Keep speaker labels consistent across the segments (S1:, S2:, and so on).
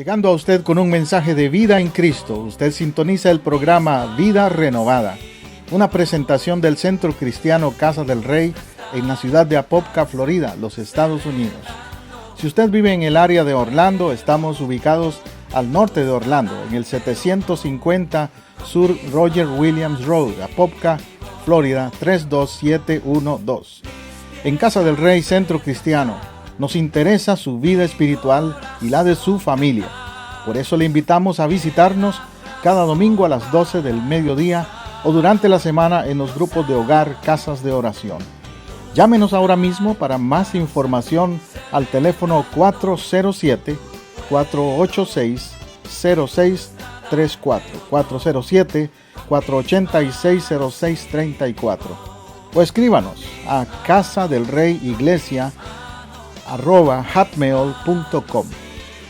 S1: Llegando a usted con un mensaje de vida en Cristo, usted sintoniza el programa Vida Renovada, una presentación del Centro Cristiano Casa del Rey en la ciudad de Apopka, Florida, los Estados Unidos. Si usted vive en el área de Orlando, estamos ubicados al norte de Orlando, en el 750 Sur Roger Williams Road, Apopka, Florida 32712. En Casa del Rey Centro Cristiano, nos interesa su vida espiritual y la de su familia. Por eso le invitamos a visitarnos cada domingo a las 12 del mediodía o durante la semana en los grupos de hogar Casas de Oración. Llámenos ahora mismo para más información al teléfono 407-486-0634, 407-486-0634. O escríbanos a casadelreyiglesia@hotmail.com.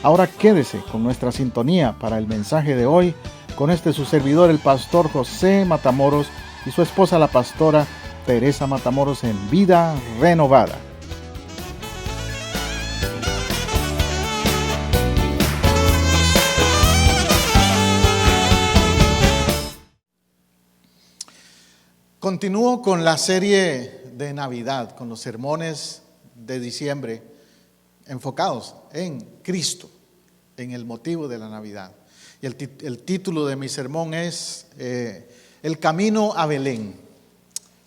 S1: Ahora quédese con nuestra sintonía para el mensaje de hoy, con su servidor, el pastor José Matamoros, y su esposa, la pastora Teresa Matamoros, en Vida Renovada. Continúo con la serie de Navidad, con los sermones de diciembre enfocados en Cristo, en el motivo de la Navidad. Y el título de mi sermón es El camino a Belén,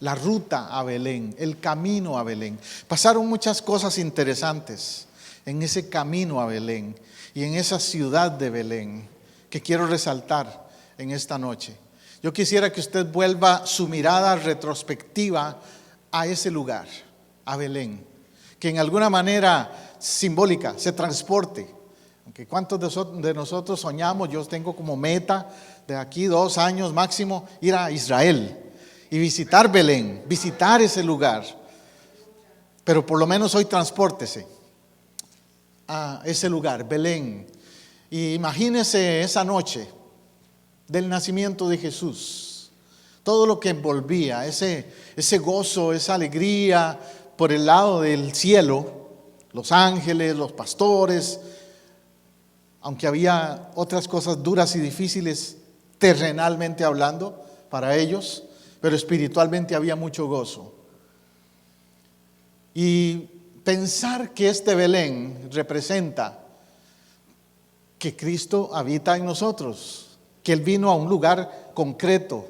S1: la ruta a Belén, el camino a Belén. Pasaron muchas cosas interesantes en ese camino a Belén y en esa ciudad de Belén que quiero resaltar en esta noche. Yo quisiera que usted vuelva su mirada retrospectiva a ese lugar, a Belén, que en alguna manera simbólica se transporte. Aunque cuántos de nosotros soñamos, yo tengo como meta de aquí 2 años máximo ir a Israel y visitar Belén, visitar ese lugar. Pero por lo menos hoy transpórtese a ese lugar, Belén, y imagínese esa noche del nacimiento de Jesús, todo lo que envolvía, ese gozo, esa alegría por el lado del cielo, los ángeles, los pastores, aunque había otras cosas duras y difíciles terrenalmente hablando para ellos, pero espiritualmente había mucho gozo. Y pensar que este Belén representa que Cristo habita en nosotros, que Él vino a un lugar concreto,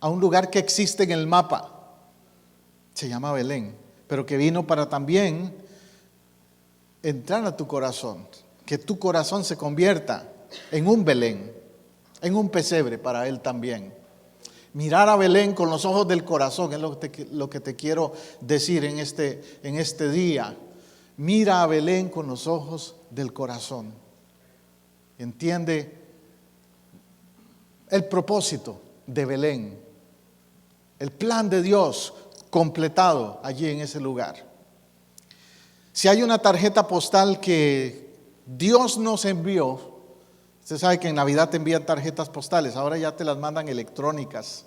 S1: a un lugar que existe en el mapa, se llama Belén, pero que vino para también entrar a tu corazón, que tu corazón se convierta en un Belén, en un pesebre para Él también. Mirar a Belén con los ojos del corazón es lo que te quiero decir en este día. Mira a Belén con los ojos del corazón. Entiende el propósito de Belén, el plan de Dios completado allí en ese lugar. Si hay una tarjeta postal que Dios nos envió, usted sabe que en Navidad te envían tarjetas postales, ahora ya te las mandan electrónicas,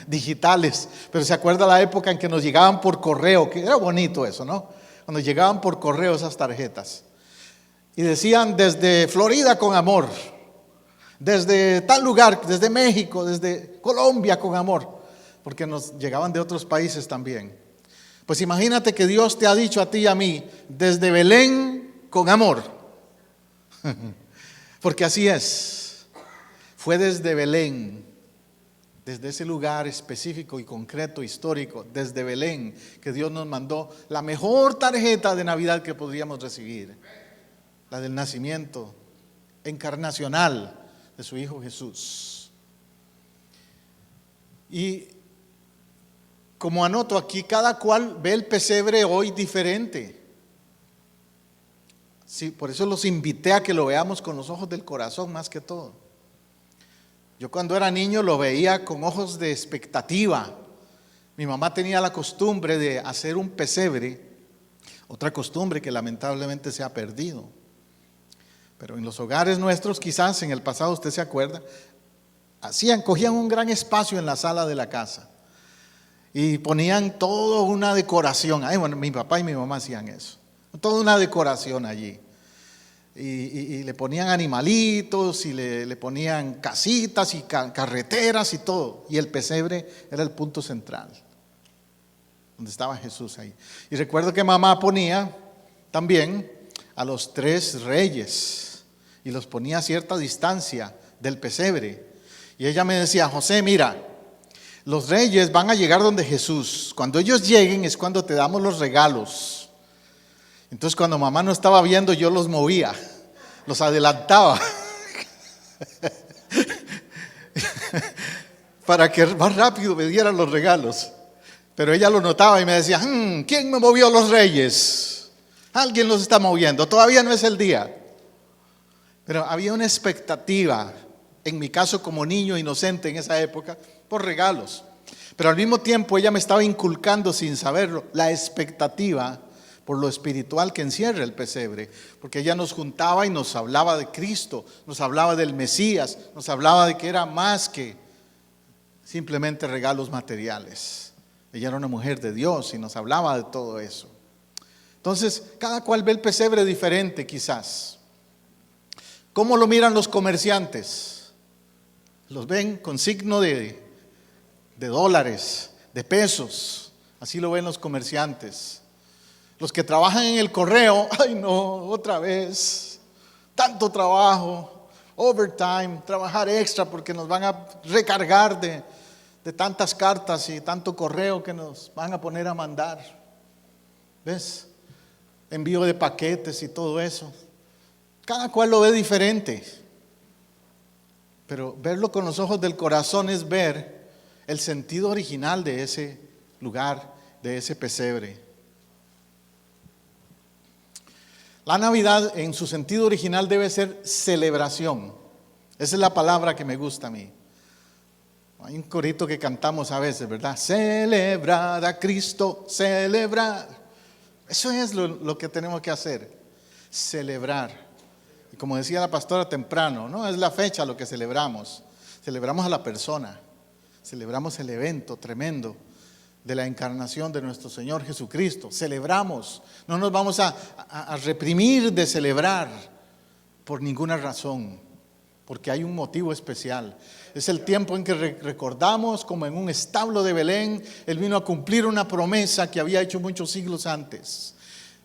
S1: digitales, pero se acuerda la época en que nos llegaban por correo, que era bonito eso, ¿no? Cuando llegaban por correo esas tarjetas y decían desde Florida con amor, desde tal lugar, desde México, desde Colombia con amor, porque nos llegaban de otros países también. Pues imagínate que Dios te ha dicho a ti y a mí, desde Belén con amor, porque así es. Fue desde Belén, desde ese lugar específico y concreto, histórico, desde Belén, que Dios nos mandó la mejor tarjeta de Navidad que podríamos recibir, la del nacimiento encarnacional de su Hijo Jesús. Y como anoto aquí, cada cual ve el pesebre hoy diferente. Sí, por eso los invité a que lo veamos con los ojos del corazón más que todo. Yo cuando era niño lo veía con ojos de expectativa. Mi mamá tenía la costumbre de hacer un pesebre, otra costumbre que lamentablemente se ha perdido. Pero en los hogares nuestros, quizás en el pasado usted se acuerda, cogían un gran espacio en la sala de la casa y ponían toda una decoración. Bueno, mi papá y mi mamá hacían eso, toda una decoración allí. y le ponían animalitos y le ponían casitas y carreteras y todo. Y el pesebre era el punto central, donde estaba Jesús ahí. Y recuerdo que mamá ponía también a los 3 reyes y los ponía a cierta distancia del pesebre. Y ella me decía: José, mira, los reyes van a llegar donde Jesús. Cuando ellos lleguen es cuando te damos los regalos. Entonces, cuando mamá no estaba viendo, yo los movía, los adelantaba para que más rápido me dieran los regalos. Pero ella lo notaba y me decía: ¿quién me movió los reyes? Alguien los está moviendo, todavía no es el día. Pero había una expectativa, en mi caso como niño inocente en esa época, por regalos. Pero al mismo tiempo ella me estaba inculcando, sin saberlo, la expectativa por lo espiritual que encierra el pesebre, porque ella nos juntaba y nos hablaba de Cristo, nos hablaba del Mesías, nos hablaba de que era más que simplemente regalos materiales. Ella era una mujer de Dios y nos hablaba de todo eso. Entonces, cada cual ve el pesebre diferente quizás. ¿Cómo lo miran los comerciantes? Los ven con signo de dólares, de pesos. Así lo ven los comerciantes. Los que trabajan en el correo: ay no, otra vez, tanto trabajo, overtime, trabajar extra porque nos van a recargar de tantas cartas y tanto correo que nos van a poner a mandar. ¿Ves? Envío de paquetes y todo eso. Cada cual lo ve diferente. Pero verlo con los ojos del corazón es ver el sentido original de ese lugar, de ese pesebre. La Navidad en su sentido original debe ser celebración. Esa es la palabra que me gusta a mí. Hay un corito que cantamos a veces, ¿verdad? Celebrar a Cristo, celebrar. Eso es lo que tenemos que hacer, celebrar. Y como decía la pastora temprano, no es la fecha lo que celebramos a la persona, celebramos el evento tremendo de la encarnación de nuestro Señor Jesucristo. Celebramos, no nos vamos a reprimir de celebrar por ninguna razón, porque hay un motivo especial. Es el tiempo en que recordamos como en un establo de Belén Él vino a cumplir una promesa que había hecho muchos siglos antes.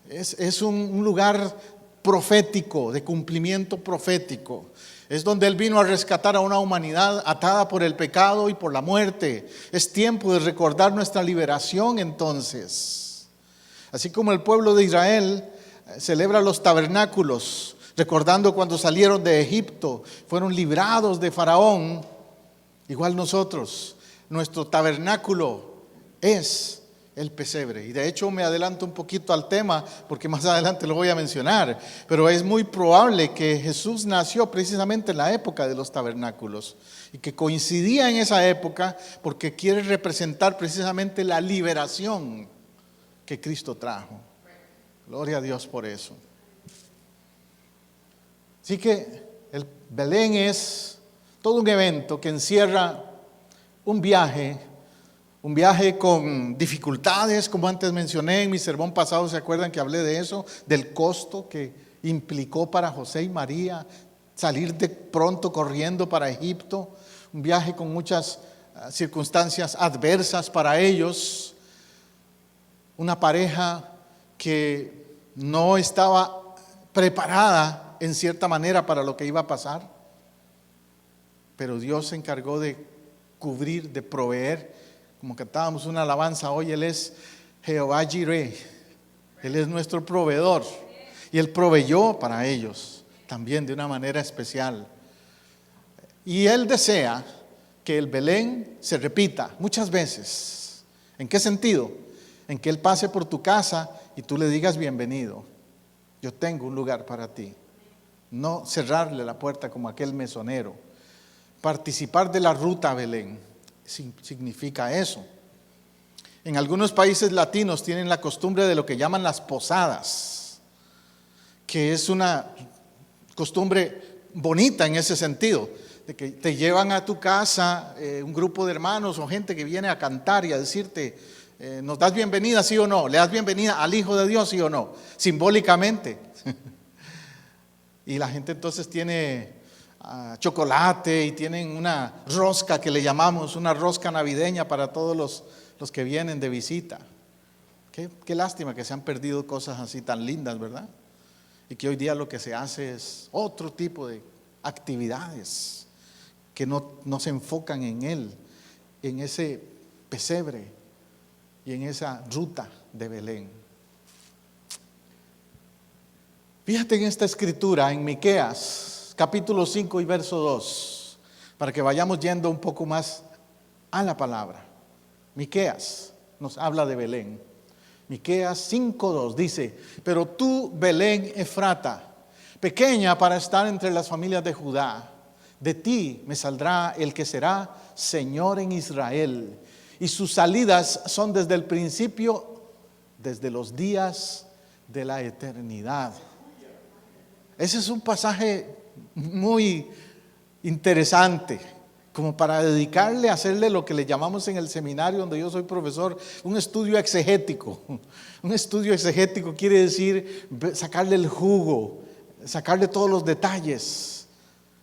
S1: Es un lugar profético, de cumplimiento profético. Es donde Él vino a rescatar a una humanidad atada por el pecado y por la muerte. Es tiempo de recordar nuestra liberación entonces. Así como el pueblo de Israel celebra los tabernáculos, recordando cuando salieron de Egipto, fueron librados de Faraón. Igual nosotros, nuestro tabernáculo es el pesebre. Y de hecho me adelanto un poquito al tema porque más adelante lo voy a mencionar. Pero es muy probable que Jesús nació precisamente en la época de los tabernáculos y que coincidía en esa época porque quiere representar precisamente la liberación que Cristo trajo. Gloria a Dios por eso. Así que el Belén es todo un evento que encierra un viaje con dificultades, como antes mencioné en mi sermón pasado. ¿Se acuerdan que hablé de eso? Del costo que implicó para José y María salir de pronto corriendo para Egipto. Un viaje con muchas circunstancias adversas para ellos. Una pareja que no estaba preparada en cierta manera para lo que iba a pasar. Pero Dios se encargó de cubrir, de proveer. Como cantábamos una alabanza hoy, Él es Jehová Jireh. Él es nuestro proveedor. Y Él proveyó para ellos también de una manera especial. Y Él desea que el Belén se repita muchas veces. ¿En qué sentido? En que Él pase por tu casa y tú le digas: bienvenido, yo tengo un lugar para ti. No cerrarle la puerta como aquel mesonero. Participar de la ruta a Belén significa eso. En algunos países latinos tienen la costumbre de lo que llaman las posadas, que es una costumbre bonita en ese sentido, de que te llevan a tu casa un grupo de hermanos o gente que viene a cantar y a decirte: ¿nos das bienvenida, sí o no? ¿Le das bienvenida al Hijo de Dios, sí o no? Simbólicamente. Y la gente entonces tiene chocolate y tienen una rosca que le llamamos, una rosca navideña para todos los que vienen de visita. Qué lástima que se han perdido cosas así tan lindas, ¿verdad? Y que hoy día lo que se hace es otro tipo de actividades que no se enfocan en él, en ese pesebre y en esa ruta de Belén. Fíjate en esta escritura, en Miqueas, capítulo 5 y verso 2, para que vayamos yendo un poco más a la palabra. Miqueas nos habla de Belén. Miqueas 5:2 dice: pero tú, Belén Efrata, pequeña para estar entre las familias de Judá, de ti me saldrá el que será Señor en Israel, y sus salidas son desde el principio, desde los días de la eternidad. Ese es un pasaje muy interesante, como para dedicarle a hacerle lo que le llamamos en el seminario donde yo soy profesor, un estudio exegético. Un estudio exegético quiere decir sacarle el jugo, sacarle todos los detalles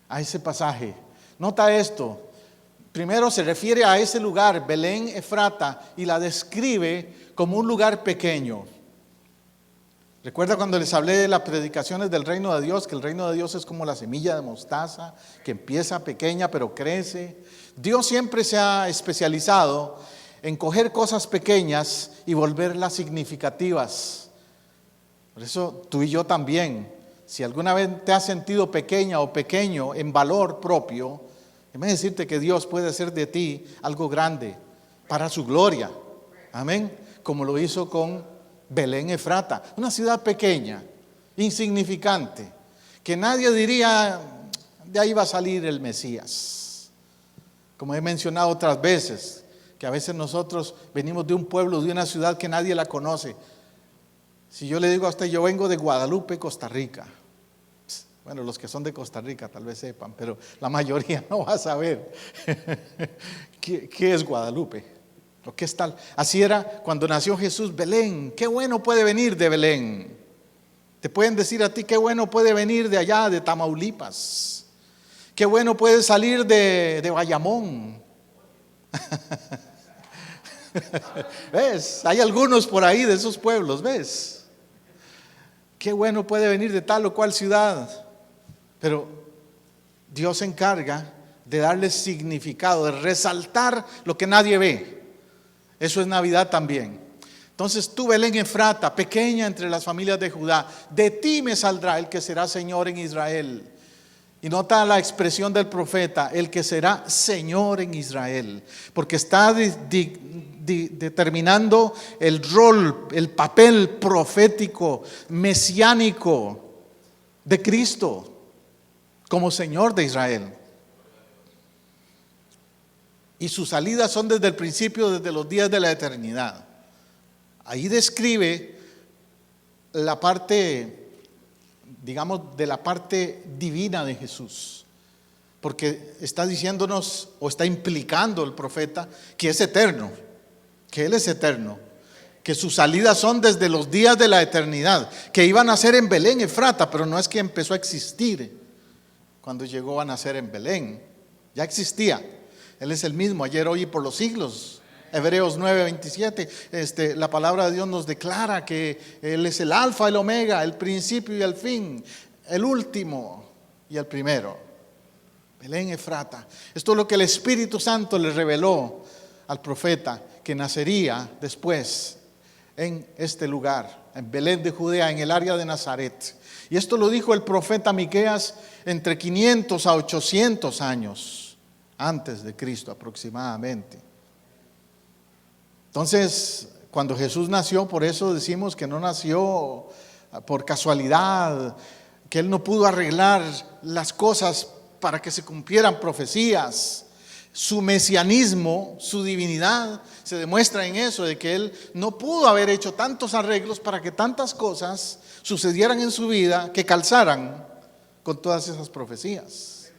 S1: a ese pasaje. Nota esto: primero se refiere a ese lugar, Belén Efrata, y la describe como un lugar pequeño. Recuerda cuando les hablé de las predicaciones del reino de Dios, que el reino de Dios es como la semilla de mostaza, que empieza pequeña pero crece. Dios siempre se ha especializado en coger cosas pequeñas y volverlas significativas. Por eso tú y yo también, si alguna vez te has sentido pequeña o pequeño en valor propio, déjame decirte que Dios puede hacer de ti algo grande para su gloria. Amén. Como lo hizo con Belén Efrata, una ciudad pequeña, insignificante, que nadie diría de ahí va a salir el Mesías. Como he mencionado otras veces, que a veces nosotros venimos de un pueblo, de una ciudad que nadie la conoce. Si yo le digo a usted, yo vengo de Guadalupe, Costa Rica. Bueno, los que son de Costa Rica tal vez sepan, pero la mayoría no va a saber qué es Guadalupe. ¿Qué es tal? Así era cuando nació Jesús. Belén, qué bueno puede venir de Belén. Te pueden decir a ti, qué bueno puede venir de allá, de Tamaulipas. Qué bueno puede salir de Bayamón. ¿Ves? Hay algunos por ahí de esos pueblos, ¿ves? Qué bueno puede venir de tal o cual ciudad. Pero Dios se encarga de darle significado, de resaltar lo que nadie ve. Eso es Navidad también. Entonces tú, Belén Efrata, pequeña entre las familias de Judá, de ti me saldrá el que será Señor en Israel. Y nota la expresión del profeta, el que será Señor en Israel, porque está determinando el rol, el papel profético, mesiánico de Cristo como Señor de Israel. Y sus salidas son desde el principio, desde los días de la eternidad. Ahí describe la parte, digamos, de la parte divina de Jesús. Porque está diciéndonos, o está implicando el profeta, que es eterno, que Él es eterno, que sus salidas son desde los días de la eternidad, que iban a ser en Belén Efrata, pero no es que empezó a existir cuando llegó a nacer en Belén, ya existía. Él es el mismo ayer, hoy y por los siglos. Hebreos 9:27, la palabra de Dios nos declara que Él es el alfa, el omega, el principio y el fin, el último y el primero. Belén Efrata. Esto es lo que el Espíritu Santo le reveló al profeta, que nacería después en este lugar, en Belén de Judea, en el área de Nazaret. Y esto lo dijo el profeta Miqueas entre 500 a 800 años antes de Cristo aproximadamente. Entonces, cuando Jesús nació, por eso decimos que no nació por casualidad, que Él no pudo arreglar las cosas para que se cumplieran profecías. Su mesianismo, su divinidad, se demuestra en eso, de que Él no pudo haber hecho tantos arreglos para que tantas cosas sucedieran en su vida que calzaran con todas esas profecías.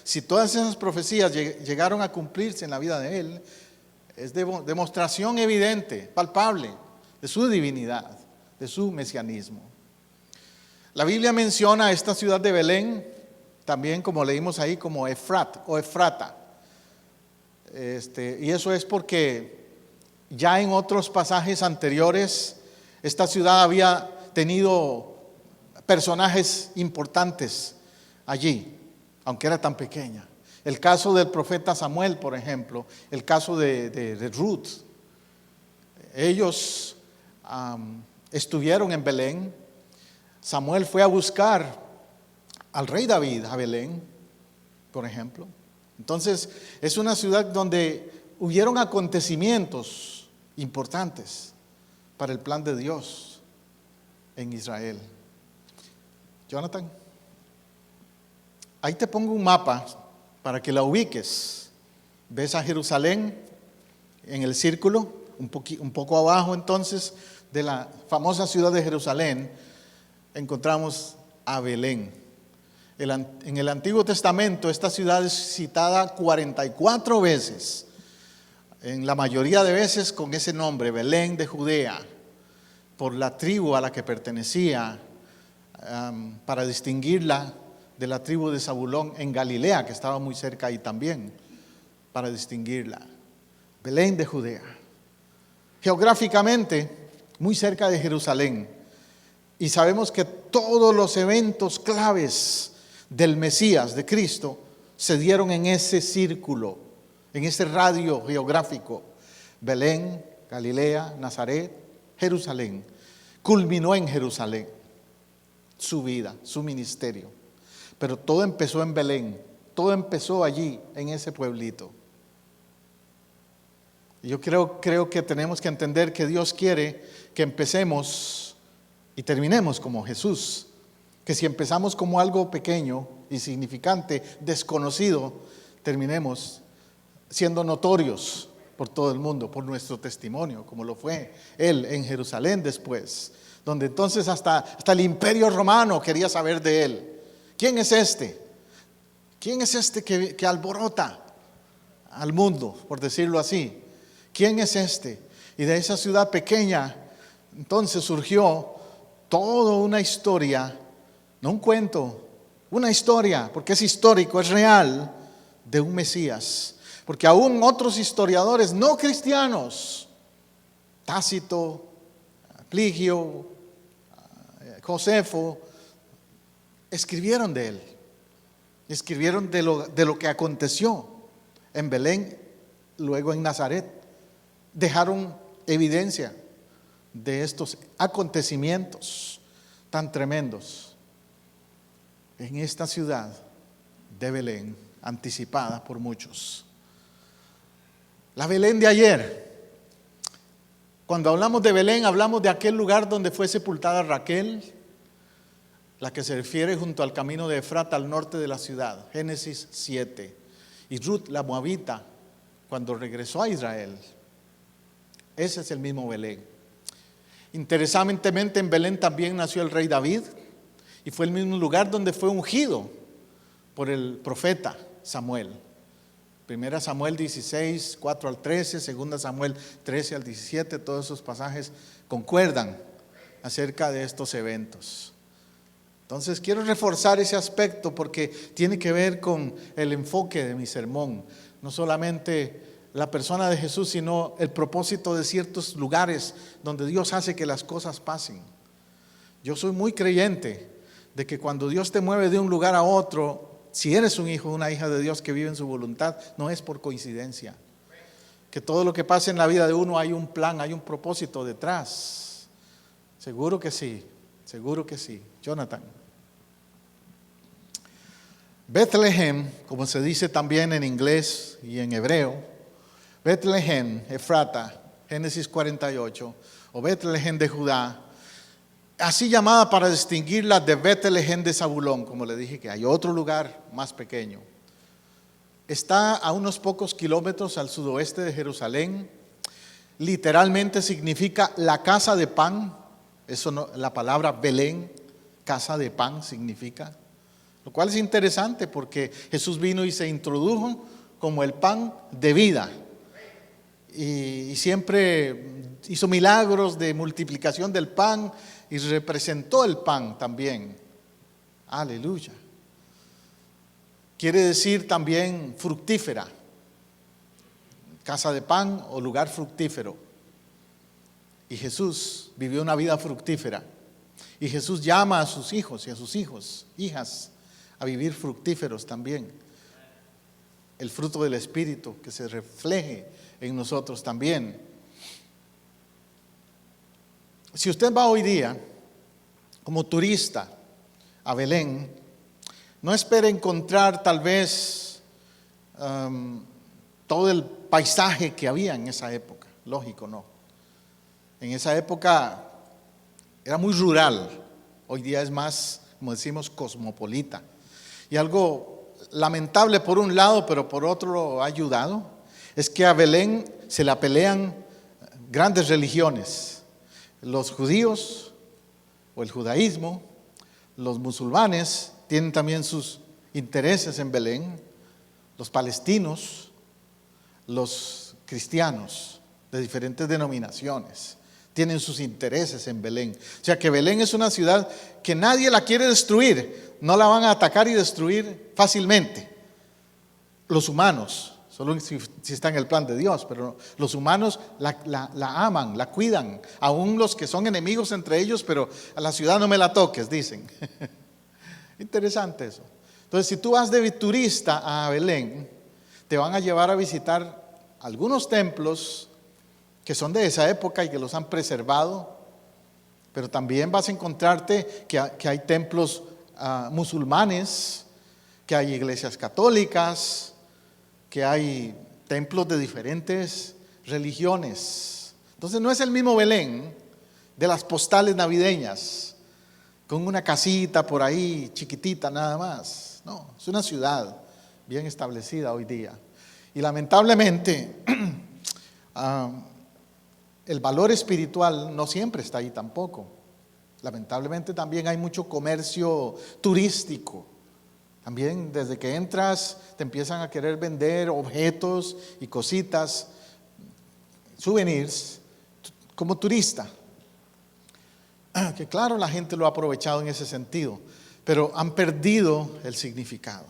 S1: Si todas esas profecías llegaron a cumplirse en la vida de Él, es demostración evidente, palpable, de su divinidad, de su mesianismo. La Biblia menciona esta ciudad de Belén, también como leímos ahí, como Efrat o Efrata. Y eso es porque ya en otros pasajes anteriores, esta ciudad había tenido personajes importantes allí, aunque era tan pequeña. El caso del profeta Samuel, por ejemplo, el caso de Ruth. Ellos estuvieron en Belén. Samuel fue a buscar al rey David a Belén, por ejemplo. Entonces, es una ciudad donde hubieron acontecimientos importantes para el plan de Dios en Israel. Jonathan, ahí te pongo un mapa para que la ubiques. ¿Ves a Jerusalén en el círculo? Un poco abajo entonces de la famosa ciudad de Jerusalén encontramos a Belén. En el Antiguo Testamento esta ciudad es citada 44 veces, en la mayoría de veces con ese nombre, Belén de Judea, por la tribu a la que pertenecía, para distinguirla de la tribu de Zabulón en Galilea, que estaba muy cerca ahí también, para distinguirla. Belén de Judea. Geográficamente, muy cerca de Jerusalén. Y sabemos que todos los eventos claves del Mesías, de Cristo, se dieron en ese círculo, en ese radio geográfico. Belén, Galilea, Nazaret, Jerusalén. Culminó en Jerusalén su vida, su ministerio. Pero todo empezó en Belén, todo empezó allí, en ese pueblito. Yo creo que tenemos que entender que Dios quiere que empecemos y terminemos como Jesús. Que si empezamos como algo pequeño, insignificante, desconocido, terminemos siendo notorios por todo el mundo, por nuestro testimonio, como lo fue Él en Jerusalén después, donde entonces hasta el Imperio Romano quería saber de Él. ¿Quién es este? ¿Quién es este que alborota al mundo, por decirlo así? ¿Quién es este? Y de esa ciudad pequeña, entonces surgió toda una historia, no un cuento, una historia, porque es histórico, es real, de un Mesías. Porque aún otros historiadores no cristianos, Tácito, Pligio, Josefo, escribieron de él, escribieron de lo que aconteció en Belén, luego en Nazaret. Dejaron evidencia de estos acontecimientos tan tremendos en esta ciudad de Belén, anticipada por muchos. La Belén de ayer. Cuando hablamos de Belén, hablamos de aquel lugar donde fue sepultada Raquel, la que se refiere junto al camino de Efrata al norte de la ciudad, Génesis 7. Y Ruth, la moabita, cuando regresó a Israel. Ese es el mismo Belén. Interesantemente, en Belén también nació el rey David y fue el mismo lugar donde fue ungido por el profeta Samuel. 1 Samuel 16, 4 al 13, 2 Samuel 13 al 17, todos esos pasajes concuerdan acerca de estos eventos. Entonces quiero reforzar ese aspecto porque tiene que ver con el enfoque de mi sermón. No solamente la persona de Jesús, sino el propósito de ciertos lugares donde Dios hace que las cosas pasen. Yo soy muy creyente de que cuando Dios te mueve de un lugar a otro, si eres un hijo o una hija de Dios que vive en su voluntad, no es por coincidencia. Que todo lo que pasa en la vida de uno hay un plan, hay un propósito detrás. Seguro que sí, seguro que sí. Jonathan. Bethlehem, como se dice también en inglés y en hebreo, Bethlehem, Efrata, Génesis 48, o Bethlehem de Judá, así llamada para distinguirla de Bethlehem de Zabulón, como le dije que hay otro lugar más pequeño. Está a unos pocos kilómetros al sudoeste de Jerusalén. Literalmente significa la casa de pan. Eso no, la palabra Belén, casa de pan significa. Lo cual es interesante porque Jesús vino y se introdujo como el pan de vida. Y siempre hizo milagros de multiplicación del pan y representó el pan también Aleluya. Quiere decir también fructífera, casa de pan o lugar fructífero. Y Jesús vivió una vida fructífera. Y Jesús llama a sus hijos y a sus hijas, a vivir fructíferos también. El fruto del Espíritu que se refleje en nosotros también. Si usted va hoy día como turista a Belén, no espere encontrar tal vez todo el paisaje que había en esa época. Lógico, no. En esa época era muy rural. Hoy día es más, como decimos, cosmopolita. Y algo lamentable por un lado, pero por otro ha ayudado, es que a Belén se la pelean grandes religiones. Los judíos o el judaísmo, los musulmanes tienen también sus intereses en Belén, los palestinos, los cristianos de diferentes denominaciones tienen sus intereses en Belén. O sea que Belén es una ciudad que nadie la quiere destruir, no la van a atacar y destruir fácilmente. Los humanos, solo si está en el plan de Dios, pero los humanos la aman, la cuidan, aún los que son enemigos entre ellos, pero a la ciudad no me la toques, dicen. Interesante eso. Entonces, si tú vas de turista a Belén, te van a llevar a visitar algunos templos que son de esa época y que los han preservado, pero también vas a encontrarte que hay templos musulmanes, que hay iglesias católicas, que hay templos de diferentes religiones. Entonces no es el mismo Belén de las postales navideñas, con una casita por ahí chiquitita nada más. No, es una ciudad bien establecida hoy día. Y lamentablemente el valor espiritual no siempre está ahí tampoco. Lamentablemente también hay mucho comercio turístico. También desde que entras te empiezan a querer vender objetos y cositas, souvenirs, como turista. Que claro, la gente lo ha aprovechado en ese sentido, pero han perdido el significado.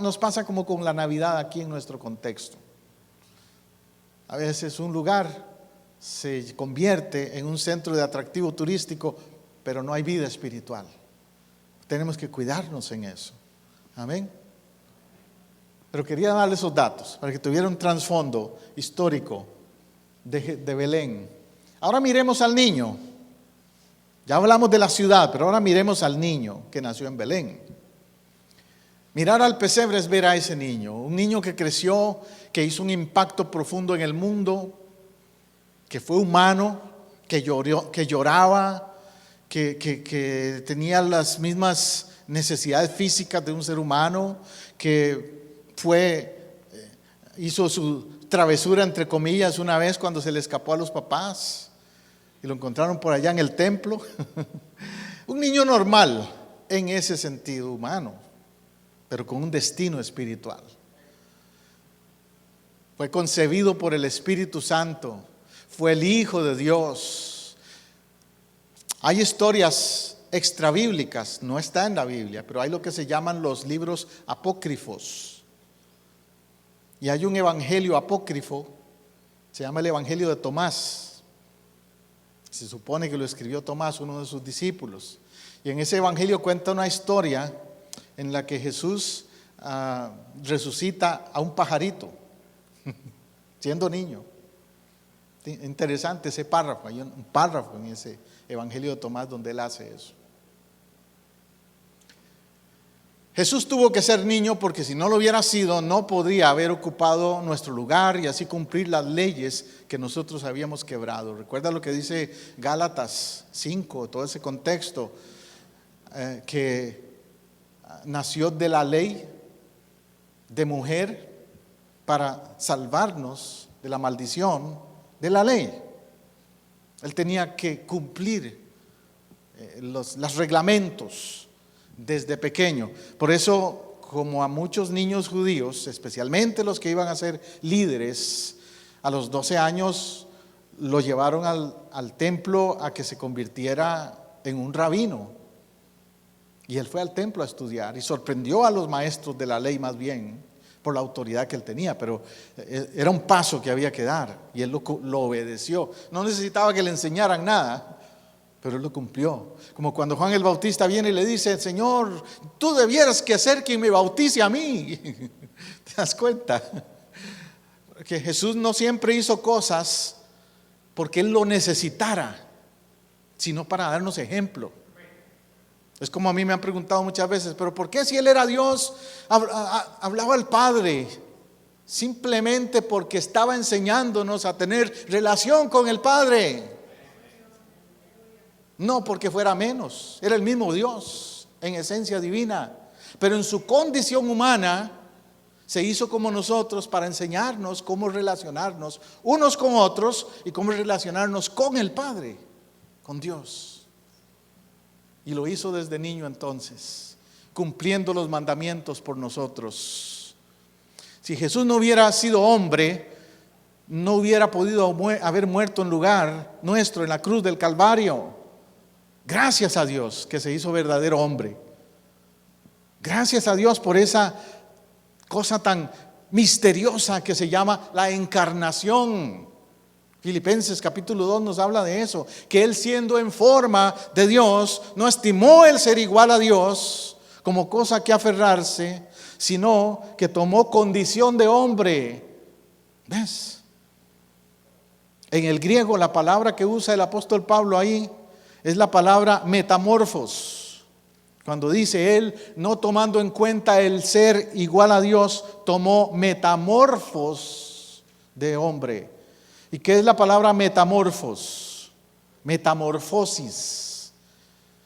S1: Nos pasa como con la Navidad aquí en nuestro contexto. A veces un lugar se convierte en un centro de atractivo turístico, pero no hay vida espiritual. Tenemos que cuidarnos en eso. Amén. Pero quería darle esos datos para que tuviera un trasfondo histórico de Belén. Ahora miremos al niño. Ya hablamos de la ciudad, pero ahora miremos al niño que nació en Belén. Mirar al pesebre es ver a ese niño, un niño que creció, que hizo un impacto profundo en el mundo, que fue humano, que lloraba, que tenía las mismas necesidades físicas de un ser humano, que hizo su travesura entre comillas una vez cuando se le escapó a los papás y lo encontraron por allá en el templo. Un niño normal en ese sentido humano, pero con un destino espiritual. Fue concebido por el Espíritu Santo, fue el Hijo de Dios. Hay historias extrabíblicas, no está en la Biblia, pero hay lo que se llaman los libros apócrifos. Y hay un evangelio apócrifo, se llama el Evangelio de Tomás. Se supone que lo escribió Tomás, uno de sus discípulos. Y en ese evangelio cuenta una historia en la que Jesús resucita a un pajarito, siendo niño. Interesante ese párrafo, hay un párrafo en ese evangelio de Tomás donde él hace eso. Jesús tuvo que ser niño porque si no lo hubiera sido, no podría haber ocupado nuestro lugar y así cumplir las leyes que nosotros habíamos quebrado. Recuerda lo que dice Gálatas 5, todo ese contexto, que nació de la ley de mujer para salvarnos de la maldición de la ley. Él tenía que cumplir los reglamentos desde pequeño. Por eso, como a muchos niños judíos, especialmente los que iban a ser líderes, a los 12 años lo llevaron al templo a que se convirtiera en un rabino. Y él fue al templo a estudiar y sorprendió a los maestros de la ley más bien por la autoridad que él tenía, pero era un paso que había que dar y él lo obedeció. No necesitaba que le enseñaran nada, pero él lo cumplió. Como cuando Juan el Bautista viene y le dice: Señor, tú debieras que ser quien me bautice a mí. ¿Te das cuenta? Que Jesús no siempre hizo cosas porque él lo necesitara, sino para darnos ejemplo. Es como a mí me han preguntado muchas veces: pero ¿por qué si él era Dios hablaba al Padre? Simplemente porque estaba enseñándonos a tener relación con el Padre. No porque fuera menos, era el mismo Dios en esencia divina, pero en su condición humana se hizo como nosotros para enseñarnos cómo relacionarnos unos con otros y cómo relacionarnos con el Padre, con Dios. Y lo hizo desde niño entonces, cumpliendo los mandamientos por nosotros. Si Jesús no hubiera sido hombre, no hubiera podido haber muerto en lugar nuestro en la cruz del Calvario. Gracias a Dios que se hizo verdadero hombre. Gracias a Dios por esa cosa tan misteriosa que se llama la encarnación. Filipenses capítulo 2 nos habla de eso, que él, siendo en forma de Dios, no estimó el ser igual a Dios como cosa que aferrarse, sino que tomó condición de hombre. ¿Ves? En el griego la palabra que usa el apóstol Pablo ahí es la palabra metamorfos. Cuando dice él, no tomando en cuenta el ser igual a Dios, tomó metamorfos de hombre. ¿Y qué es la palabra metamorfos? Metamorfosis.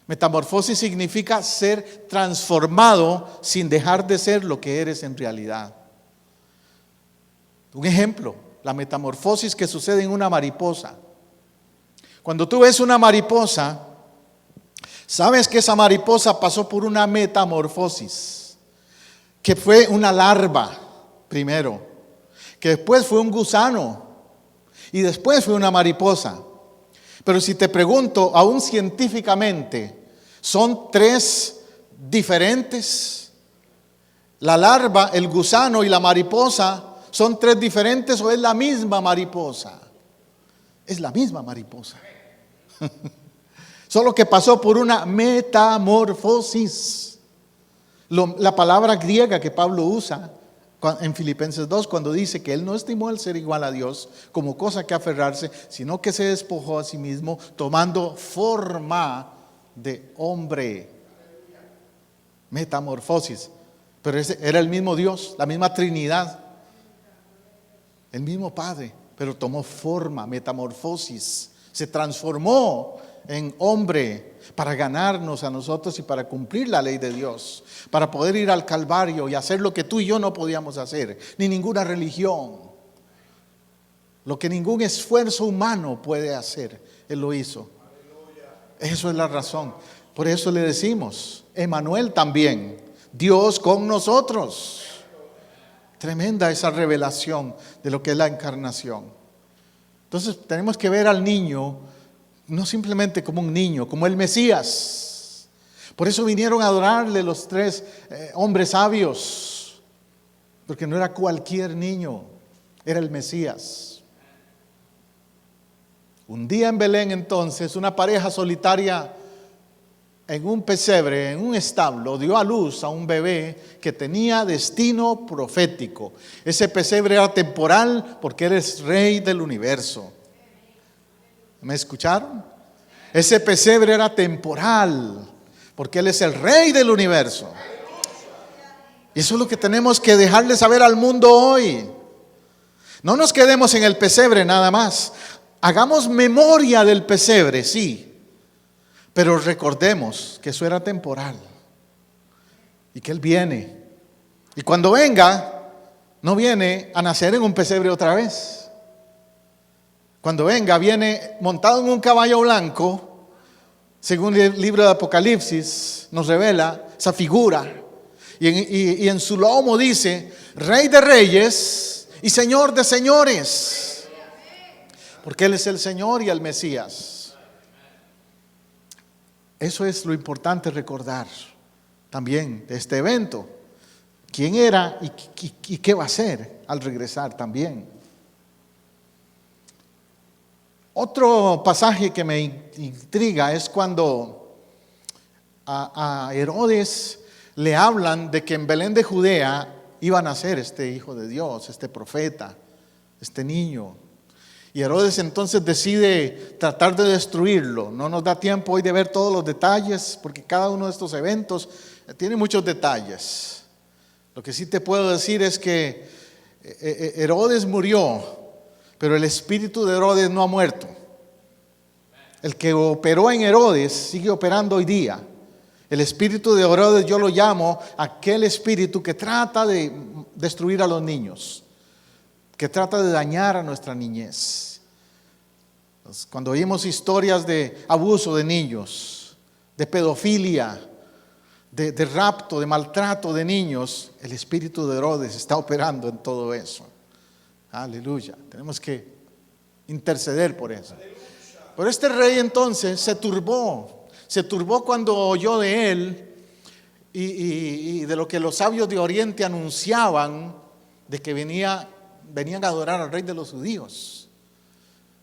S1: Metamorfosis significa ser transformado sin dejar de ser lo que eres en realidad. Un ejemplo, la metamorfosis que sucede en una mariposa. Cuando tú ves una mariposa, sabes que esa mariposa pasó por una metamorfosis, que fue una larva primero, que después fue un gusano y después fue una mariposa. Pero si te pregunto, aún científicamente, ¿son tres diferentes? La larva, el gusano y la mariposa, ¿son tres diferentes o es la misma mariposa? Es la misma mariposa. Solo que pasó por una metamorfosis. La palabra griega que Pablo usa en Filipenses 2, cuando dice que él no estimó el ser igual a Dios como cosa que aferrarse, sino que se despojó a sí mismo, tomando forma de hombre. Metamorfosis. Pero ese era el mismo Dios, la misma Trinidad, el mismo Padre, pero tomó forma, metamorfosis. Se transformó en hombre para ganarnos a nosotros y para cumplir la ley de Dios, para poder ir al Calvario y hacer lo que tú y yo no podíamos hacer, ni ninguna religión, lo que ningún esfuerzo humano puede hacer. Él lo hizo. Eso es la razón. Por eso le decimos Emmanuel también, Dios con nosotros. Tremenda esa revelación de lo que es la encarnación. Entonces tenemos que ver al niño no simplemente como un niño, como el Mesías. Por eso vinieron a adorarle los tres hombres sabios, porque no era cualquier niño, era el Mesías. Un día en Belén entonces, una pareja solitaria en un pesebre, en un establo, dio a luz a un bebé que tenía destino profético. Ese pesebre era temporal porque eres rey del universo. ¿Me escucharon? Ese pesebre era temporal porque Él es el rey del universo. Y eso es lo que tenemos que dejarle saber al mundo hoy. No nos quedemos en el pesebre nada más. Hagamos memoria del pesebre, sí. Pero recordemos que eso era temporal y que Él viene. Y cuando venga, no viene a nacer en un pesebre otra vez. Cuando venga, viene montado en un caballo blanco, según el libro de Apocalipsis nos revela esa figura. Y en su lomo dice, Rey de Reyes y Señor de Señores. Porque Él es el Señor y el Mesías. Eso es lo importante recordar. también de este evento. ¿Quién era y qué va a hacer al regresar también? Otro pasaje que me intriga es cuando a Herodes le hablan de que en Belén de Judea iba a nacer este hijo de Dios, este profeta, este niño. Y Herodes entonces decide tratar de destruirlo. No nos da tiempo hoy de ver todos los detalles, porque cada uno de estos eventos tiene muchos detalles. Lo que sí te puedo decir es que Herodes murió, pero el espíritu de Herodes no ha muerto. El que operó en Herodes sigue operando hoy día. El espíritu de Herodes yo lo llamo aquel espíritu que trata de destruir a los niños, que trata de dañar a nuestra niñez. Cuando oímos historias de abuso de niños, de pedofilia, de rapto, de maltrato de niños, el espíritu de Herodes está operando en todo eso. Aleluya. Tenemos que interceder por eso. Pero este rey entonces se turbó cuando oyó de él y de lo que los sabios de Oriente anunciaban, de que venían a adorar al rey de los judíos,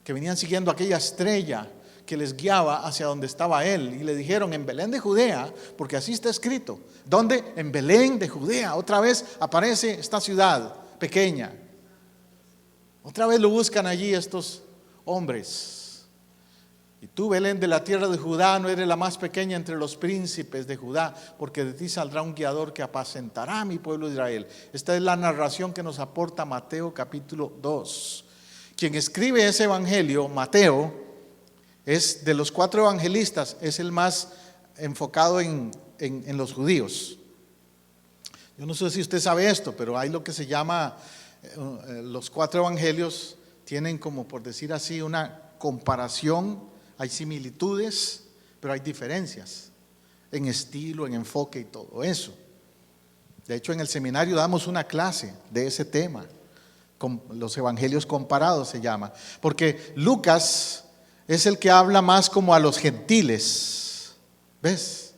S1: que venían siguiendo aquella estrella que les guiaba hacia donde estaba él. Y le dijeron: en Belén de Judea, porque así está escrito. ¿Dónde? En Belén de Judea. Otra vez aparece esta ciudad pequeña. Otra vez lo buscan allí estos hombres. Y tú, Belén de la tierra de Judá, no eres la más pequeña entre los príncipes de Judá, porque de ti saldrá un guiador que apacentará a mi pueblo Israel. Esta es la narración que nos aporta Mateo capítulo 2. Quien escribe ese evangelio, Mateo, es de los 4 evangelistas, es el más enfocado en los judíos. Yo no sé si usted sabe esto, pero hay lo que se llama, los 4 evangelios tienen, como por decir así, una comparación. Hay similitudes, pero hay diferencias en estilo, en enfoque y todo eso. De hecho, en el seminario damos una clase de ese tema, con los evangelios comparados se llama, porque Lucas es el que habla más como a los gentiles, ¿ves?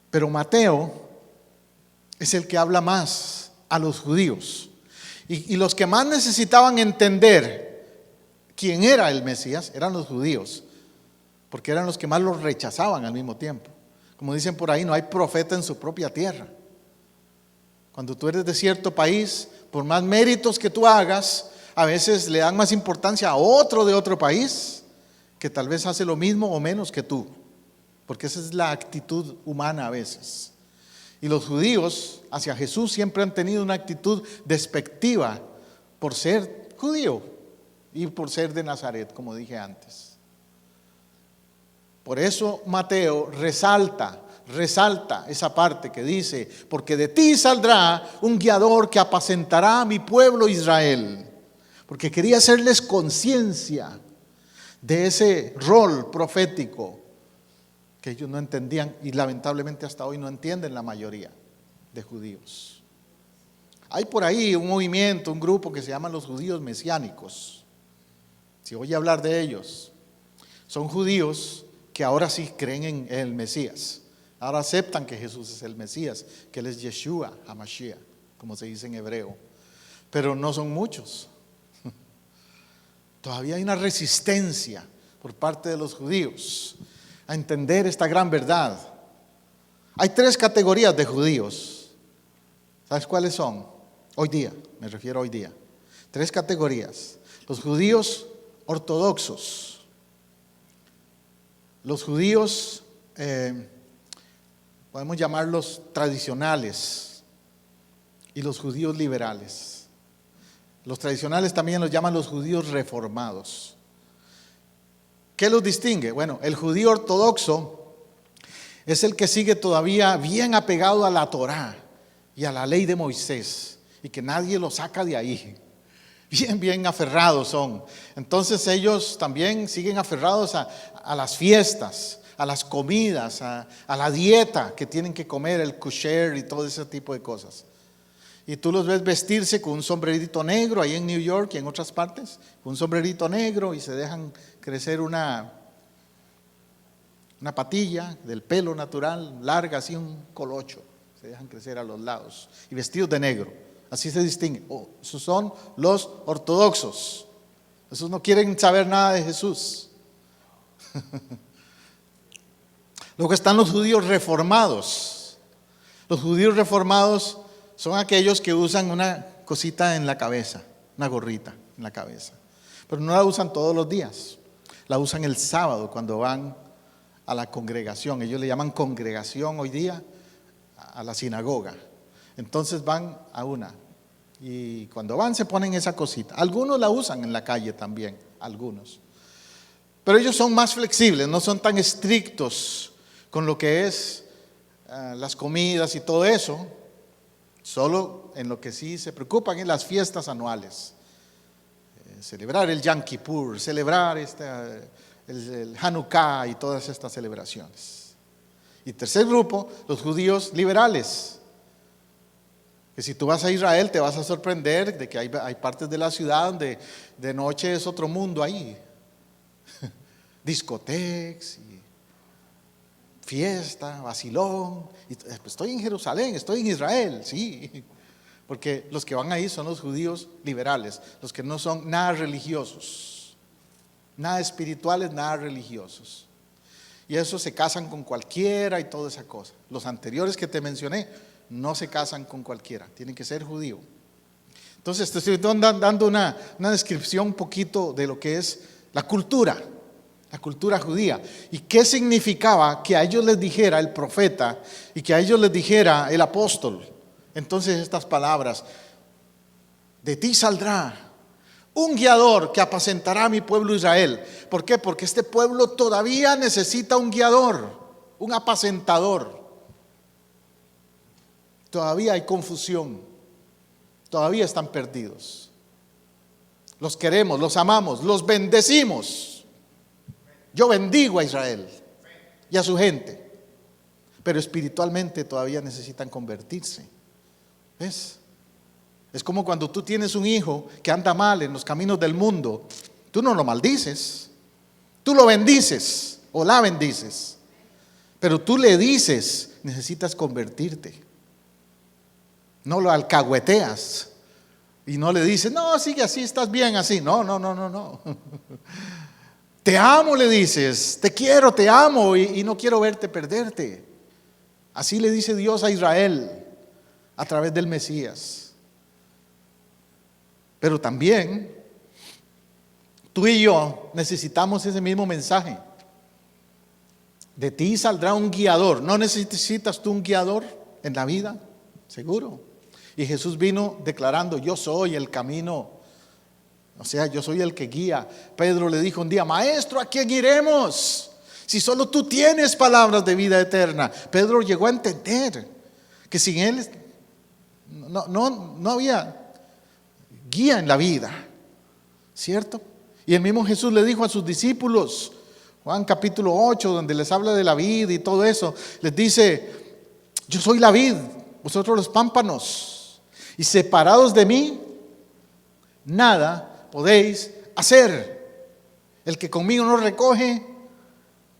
S1: Pero Mateo es el que habla más a los judíos. Y los que más necesitaban entender quién era el Mesías eran los judíos, porque eran los que más los rechazaban al mismo tiempo. Como dicen por ahí, no hay profeta en su propia tierra. Cuando tú eres de cierto país, por más méritos que tú hagas, a veces le dan más importancia a otro de otro país, que tal vez hace lo mismo o menos que tú, porque esa es la actitud humana a veces. Y los judíos hacia Jesús siempre han tenido una actitud despectiva por ser judío y por ser de Nazaret, como dije antes. Por eso Mateo resalta esa parte que dice: porque de ti saldrá un guiador que apacentará a mi pueblo Israel. Porque quería hacerles conciencia de ese rol profético que ellos no entendían, y lamentablemente hasta hoy no entienden la mayoría de judíos. Hay por ahí un movimiento, un grupo que se llama los judíos mesiánicos. Si oye hablar de ellos, son judíos que ahora sí creen en el Mesías. Ahora aceptan que Jesús es el Mesías, que Él es Yeshua HaMashiach, como se dice en hebreo. Pero no son muchos. Todavía hay una resistencia por parte de los judíos a entender esta gran verdad. Hay 3 categorías de judíos. ¿Sabes cuáles son? Hoy día, me refiero a hoy día. 3 categorías. Los judíos ortodoxos, los judíos, podemos llamarlos tradicionales, y los judíos liberales. Los tradicionales también los llaman los judíos reformados. ¿Qué los distingue? Bueno, el judío ortodoxo es el que sigue todavía bien apegado a la Torá y a la ley de Moisés, y que nadie lo saca de ahí. Bien aferrados son. Entonces ellos también siguen aferrados a las fiestas, a las comidas, a la dieta que tienen que comer, el kosher y todo ese tipo de cosas. Y tú los ves vestirse con un sombrerito negro ahí en New York y en otras partes, con un sombrerito negro, y se dejan crecer una Una patilla del pelo natural, larga, así un colocho. Se dejan crecer a los lados. Y vestidos de negro. Así se distinguen. Oh, esos son los ortodoxos. Esos no quieren saber nada de Jesús. Luego están los judíos reformados. Los judíos reformados son aquellos que usan una cosita en la cabeza, una gorrita en la cabeza. Pero no la usan todos los días. La usan el sábado cuando van a la congregación. Ellos le llaman congregación hoy día a la sinagoga. Entonces van a una. Y cuando van se ponen esa cosita. Algunos la usan en la calle también, algunos. Pero ellos son más flexibles, no son tan estrictos con lo que es las comidas y todo eso. Solo en lo que sí se preocupan en las fiestas anuales. Celebrar el Yom Kippur, celebrar el Hanukkah y todas estas celebraciones. Y tercer grupo, los judíos liberales. Que si tú vas a Israel te vas a sorprender de que hay partes de la ciudad donde de noche es otro mundo ahí. Discotecas y fiesta, vacilón. Y, pues, estoy en Jerusalén, estoy en Israel, sí. Porque los que van ahí son los judíos liberales, los que no son nada religiosos, nada espirituales, nada religiosos. Y eso se casan con cualquiera y toda esa cosa. Los anteriores que te mencioné no se casan con cualquiera, tienen que ser judío. Entonces te estoy dando una descripción un poquito de lo que es la cultura judía. ¿Y qué significaba que a ellos les dijera el profeta y que a ellos les dijera el apóstol? Entonces estas palabras: de ti saldrá un guiador que apacentará a mi pueblo Israel. ¿Por qué? Porque este pueblo todavía necesita un guiador, un apacentador. Todavía hay confusión, todavía están perdidos. Los queremos, los amamos, los bendecimos. Yo bendigo a Israel y a su gente, pero espiritualmente todavía necesitan convertirse. ¿Ves? Es como cuando tú tienes un hijo que anda mal en los caminos del mundo. Tú no lo maldices, tú lo bendices o la bendices, pero tú le dices: necesitas convertirte. No lo alcahueteas y no le dices: no, sigue así, estás bien así. No. Te amo, le dices, te quiero, te amo y no quiero verte perderte. Así le dice Dios a Israel a través del Mesías. Pero también tú y yo necesitamos ese mismo mensaje. De ti saldrá un guiador. ¿No necesitas tú un guiador en la vida? Seguro. Y Jesús vino declarando: yo soy el camino. O sea, yo soy el que guía. Pedro le dijo un día: maestro, ¿a quién iremos? Si solo tú tienes palabras de vida eterna. Pedro llegó a entender que sin él no había guía en la vida, ¿cierto? Y el mismo Jesús le dijo a sus discípulos, Juan capítulo 8, donde les habla de la vid y todo eso, les dice: yo soy la vid, vosotros los pámpanos, y separados de mí, nada podéis hacer. El que conmigo no recoge,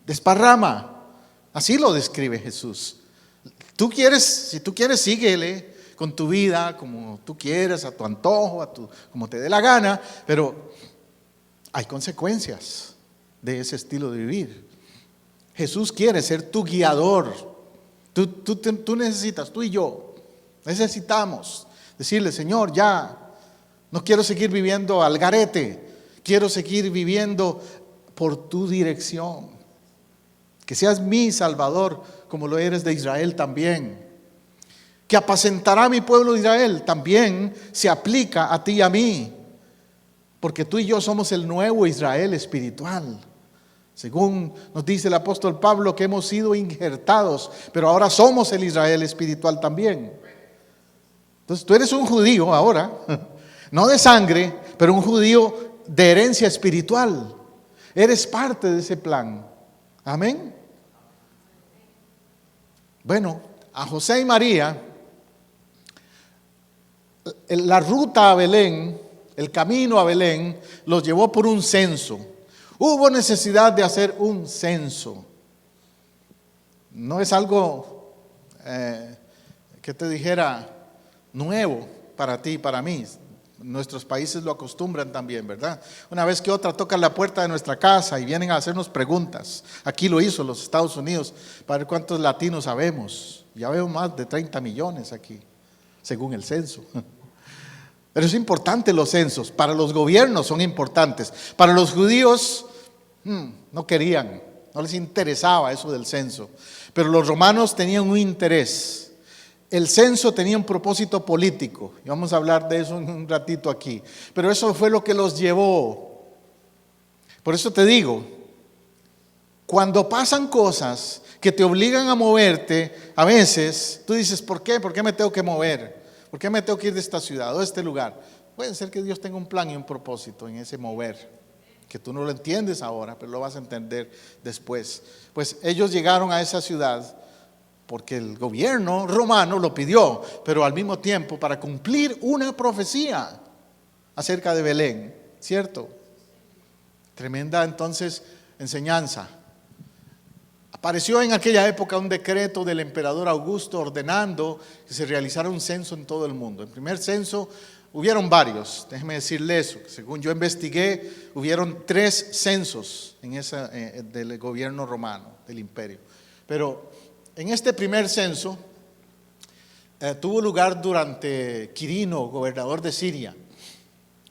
S1: desparrama. Así lo describe Jesús. Si tú quieres, síguele con tu vida como tú quieras, a tu antojo, como te dé la gana, pero hay consecuencias de ese estilo de vivir. Jesús quiere ser tu guiador. Tú necesitas, tú y yo necesitamos decirle: Señor, ya no quiero seguir viviendo al garete, quiero seguir viviendo por tu dirección. Que seas mi Salvador como lo eres de Israel también. Que apacentará a mi pueblo de Israel también se aplica a ti y a mí, porque tú y yo somos el nuevo Israel espiritual. Según nos dice el apóstol Pablo, que hemos sido injertados, pero ahora somos el Israel espiritual también. Entonces tú eres un judío ahora, no de sangre, pero un judío de herencia espiritual. Eres parte de ese plan. Amén. Bueno, a José y María, la ruta a Belén, el camino a Belén, los llevó por un censo. Hubo necesidad de hacer un censo. no es algo que te dijera nuevo para ti y para mí. Nuestros países lo acostumbran también, ¿verdad? Una vez que otra tocan la puerta de nuestra casa y vienen a hacernos preguntas. Aquí lo hizo los Estados Unidos para ver cuántos latinos habemos. Ya veo más de 30 millones aquí, según el censo. Pero es importante los censos. Para los gobiernos son importantes. Para los judíos no querían, no les interesaba eso del censo. Pero los romanos tenían un interés. El censo tenía un propósito político, y vamos a hablar de eso en un ratito aquí, pero eso fue lo que los llevó. Por eso te digo, cuando pasan cosas que te obligan a moverte, a veces tú dices, ¿por qué? ¿Por qué me tengo que mover? ¿Por qué me tengo que ir de esta ciudad o de este lugar? Puede ser que Dios tenga un plan y un propósito en ese mover, que tú no lo entiendes ahora, pero lo vas a entender después. Pues ellos llegaron a esa ciudad porque el gobierno romano lo pidió, pero al mismo tiempo para cumplir una profecía acerca de Belén, ¿cierto? Tremenda entonces enseñanza. Apareció en aquella época un decreto del emperador Augusto ordenando que se realizara un censo en todo el mundo. El primer censo, hubieron varios, déjeme decirle eso, según yo investigué, hubieron 3 censos en del gobierno romano, del imperio. Pero en este primer censo tuvo lugar durante Quirino, gobernador de Siria.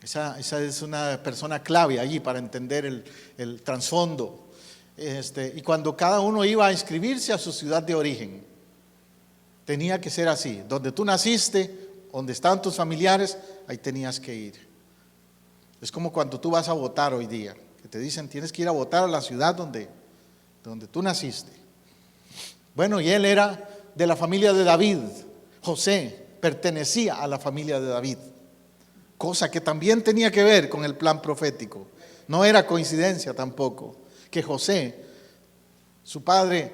S1: Esa es una persona clave allí para entender el trasfondo. Y cuando cada uno iba a inscribirse a su ciudad de origen, tenía que ser así. Donde tú naciste, donde estaban tus familiares, ahí tenías que ir. Es como cuando tú vas a votar hoy día, que te dicen tienes que ir a votar a la ciudad donde tú naciste. Bueno, y él era de la familia de David. José pertenecía a la familia de David, cosa que también tenía que ver con el plan profético. No era coincidencia tampoco que José, su padre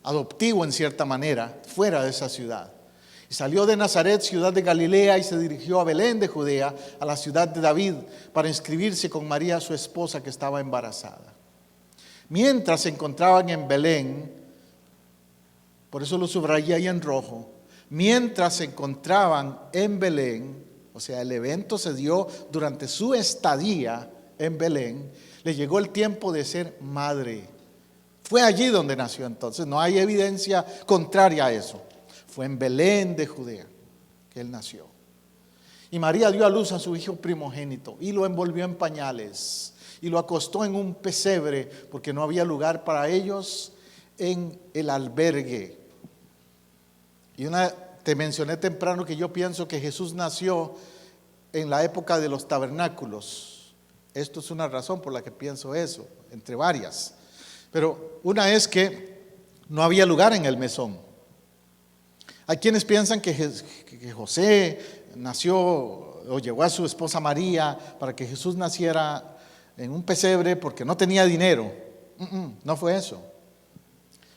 S1: adoptivo en cierta manera, fuera de esa ciudad. Y salió de Nazaret, ciudad de Galilea, y se dirigió a Belén de Judea, a la ciudad de David, para inscribirse con María, su esposa, que estaba embarazada. Mientras se encontraban en Belén, por eso lo subrayé ahí en rojo, mientras se encontraban en Belén, o sea, el evento se dio durante su estadía en Belén, le llegó el tiempo de ser madre. Fue allí donde nació entonces, no hay evidencia contraria a eso. Fue en Belén de Judea que él nació. Y María dio a luz a su hijo primogénito y lo envolvió en pañales y lo acostó en un pesebre porque no había lugar para ellos en el albergue. Y te mencioné temprano que yo pienso que Jesús nació en la época de los tabernáculos. Esto es una razón por la que pienso eso, entre varias. Pero una es que no había lugar en el mesón. Hay quienes piensan que José nació o llevó a su esposa María para que Jesús naciera en un pesebre porque no tenía dinero. No fue eso.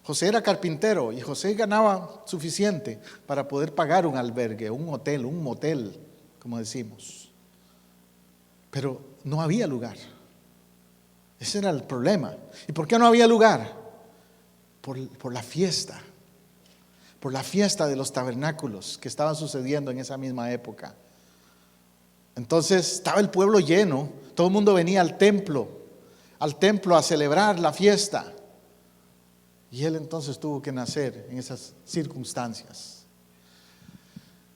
S1: José era carpintero y José ganaba suficiente para poder pagar un albergue, un hotel, un motel, como decimos. Pero no había lugar. Ese era el problema. ¿Y por qué no había lugar? Por la fiesta. Por la fiesta de los tabernáculos que estaban sucediendo en esa misma época. Entonces estaba el pueblo lleno, todo el mundo venía al templo a celebrar la fiesta. Y él entonces tuvo que nacer en esas circunstancias.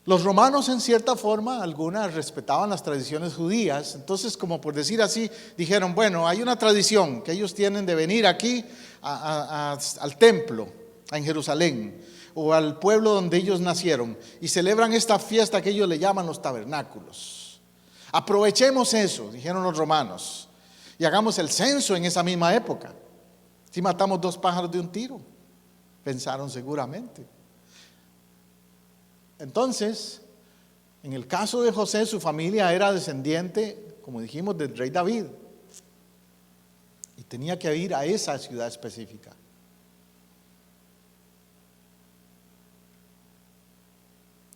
S1: Los romanos en cierta forma, algunas respetaban las tradiciones judías, entonces como por decir así, dijeron, bueno, hay una tradición que ellos tienen de venir aquí al templo, en Jerusalén, o al pueblo donde ellos nacieron, y celebran esta fiesta que ellos le llaman los tabernáculos. Aprovechemos eso, dijeron los romanos, y hagamos el censo en esa misma época. Si matamos 2 pájaros de un tiro, pensaron seguramente. Entonces, en el caso de José, su familia era descendiente, como dijimos, del rey David. Y tenía que ir a esa ciudad específica.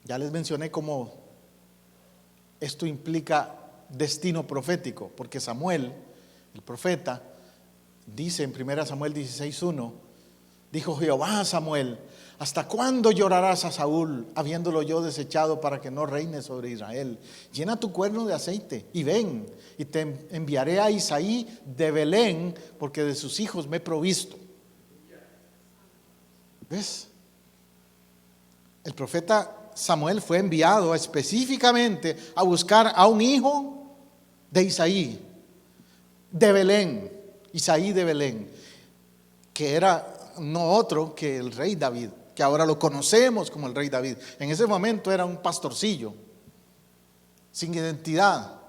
S1: Ya les mencioné cómo esto implica destino profético, porque Samuel, el profeta, dice en 1 Samuel 16:1, Dijo Jehová a Samuel: ¿hasta cuándo llorarás a Saúl, habiéndolo yo desechado para que no reine sobre Israel? Llena tu cuerno de aceite y ven, y te enviaré a Isaí de Belén, porque de sus hijos me he provisto. ¿Ves? El profeta Samuel fue enviado específicamente a buscar a un hijo de Isaí, de Belén, Isaí de Belén, que era no otro que el rey David, que ahora lo conocemos como el rey David. En ese momento era un pastorcillo, sin identidad.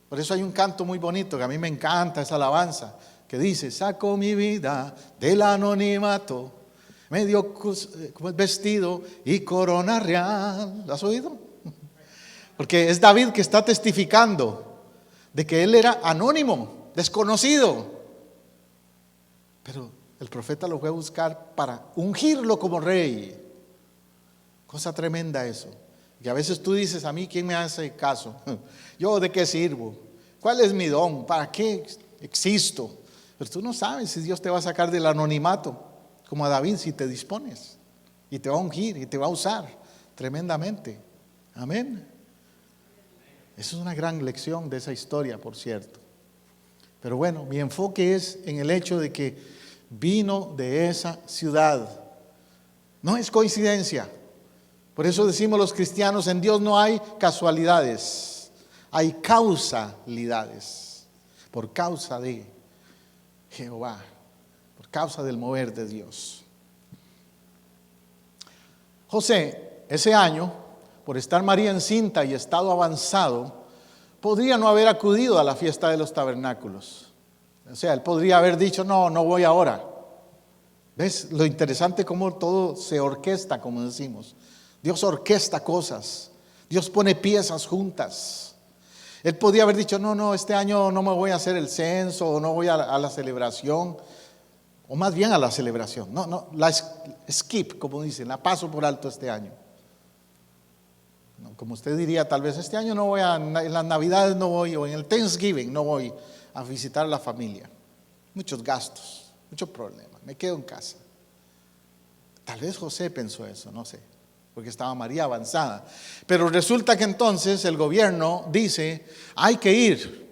S1: Por eso hay un canto muy bonito, que a mí me encanta, esa alabanza, que dice: saco mi vida del anonimato, me dio vestido y corona real. ¿Lo has oído? Porque es David que está testificando de que él era anónimo, desconocido. Pero el profeta lo fue a buscar para ungirlo como rey. Cosa tremenda eso. Y a veces tú dices: a mí, ¿quién me hace caso? ¿Yo de qué sirvo? ¿Cuál es mi don? ¿Para qué existo? Pero tú no sabes si Dios te va a sacar del anonimato, como a David, si te dispones. Y te va a ungir y te va a usar tremendamente. Amén. Esa es una gran lección de esa historia, por cierto. Pero bueno, mi enfoque es en el hecho de que vino de esa ciudad. No es coincidencia. Por eso decimos los cristianos: en Dios no hay casualidades, hay causalidades. Por causa de Jehová, por causa del mover de Dios. José, ese año, por estar María encinta y estado avanzado, podría no haber acudido a la fiesta de los tabernáculos. O sea, él podría haber dicho: no voy ahora. ¿Ves lo interesante cómo todo se orquesta, como decimos? Dios orquesta cosas. Dios pone piezas juntas. Él podía haber dicho: no, este año no me voy a hacer el censo, o no voy a la celebración, o más bien a la celebración. No, la skip, como dicen, la paso por alto este año. No, como usted diría, tal vez este año no voy en las Navidades no voy, o en el Thanksgiving no voy a visitar a la familia. Muchos gastos, muchos problemas, me quedo en casa. Tal vez José pensó eso, no sé, porque estaba María avanzada. Pero resulta que entonces el gobierno dice: hay que ir,